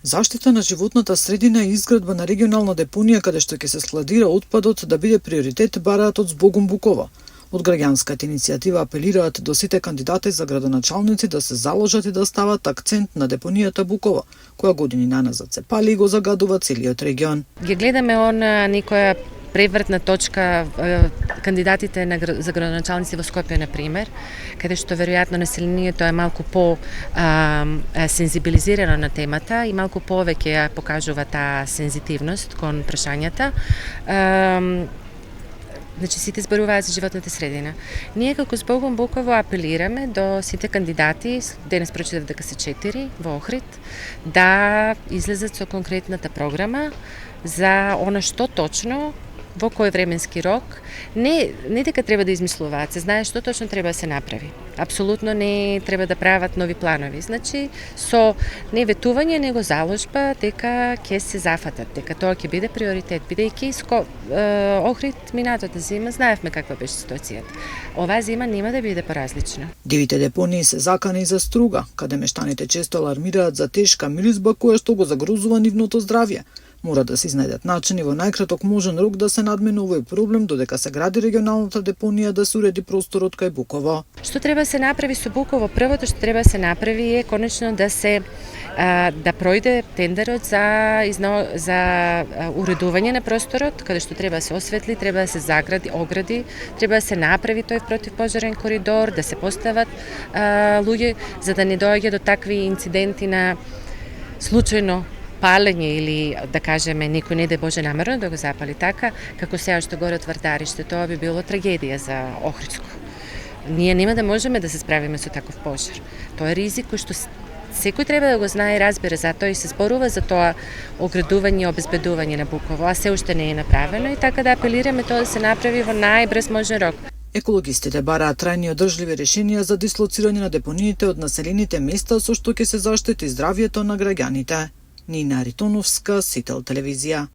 Заштита на животната средина и изградба на регионална депонија каде што ќе се складира отпадот да биде приоритет бараат од Збогум Буково. Од граѓанската иницијатива апелираат до сите кандидати за градоначалници да се заложат и да стават акцент на депонијата Буково, која години наназад се пали и го загадува целиот регион. Ги гледаме на некоја превртна точка кандидатите за градоначалници во Скопје, на пример, каде што веројатно населението е малку по сензибилизирано на темата и малку повеќе ја покажува таа сензитивност кон прашањата. Значи, сите зборуваат за животната средина. Ние како Збогум Буково апелираме до сите кандидати, денес прочитав дека се 4 во Охрид, да излезат со конкретната програма за она што точно, во кој временски рок, не дека треба да измислуваат, се знае што точно треба да се направи. Апсолутно не треба да прават нови планови. Значи, со не ветување, него заложба дека ќе се зафатат, дека тоа ќе биде приоритет. Бидејќи Охрид минатата зима знаевме каква беше ситуацијата. Оваа зима нема да биде поразлична. Дивите депонии се закани за Струга, каде мештаните често алармираат за тешка миризба која што го загрозува нивното здравје. Мора да се изнајдат начини во најкраток можен рок да се надмине овој проблем додека се гради регионалната депонија да се уреди просторот кај Буково. Што треба да се направи со Буково? Првото што треба да се направи е конечно да се да пројде тендерот за уредување на просторот, каде што треба да се осветли, треба да се огради, треба да се направи тој противпожарен коридор, да се постават луѓе за да не доаѓа до такви инциденти на случајно палење или, да кажеме, некој не дај Боже намерно да го запали така, како сега што горат Вардариште, тоа би било трагедија за Охридско. Ние нема да можеме да се справиме со таков пожар. Тоа е ризик кој што секој треба да го знае и разбере, затоа и се зборува за тоа оградување и обезбедување на Буково, а се уште не е направено и така да апелираме тоа да се направи во најбрз можен рок. Екологистите бараат трајни одржливи решенија за дислоцирање на депониите од населените места со што ќе се заштити здравјето на граѓаните. Нина Ритоновска, Сител телевизија.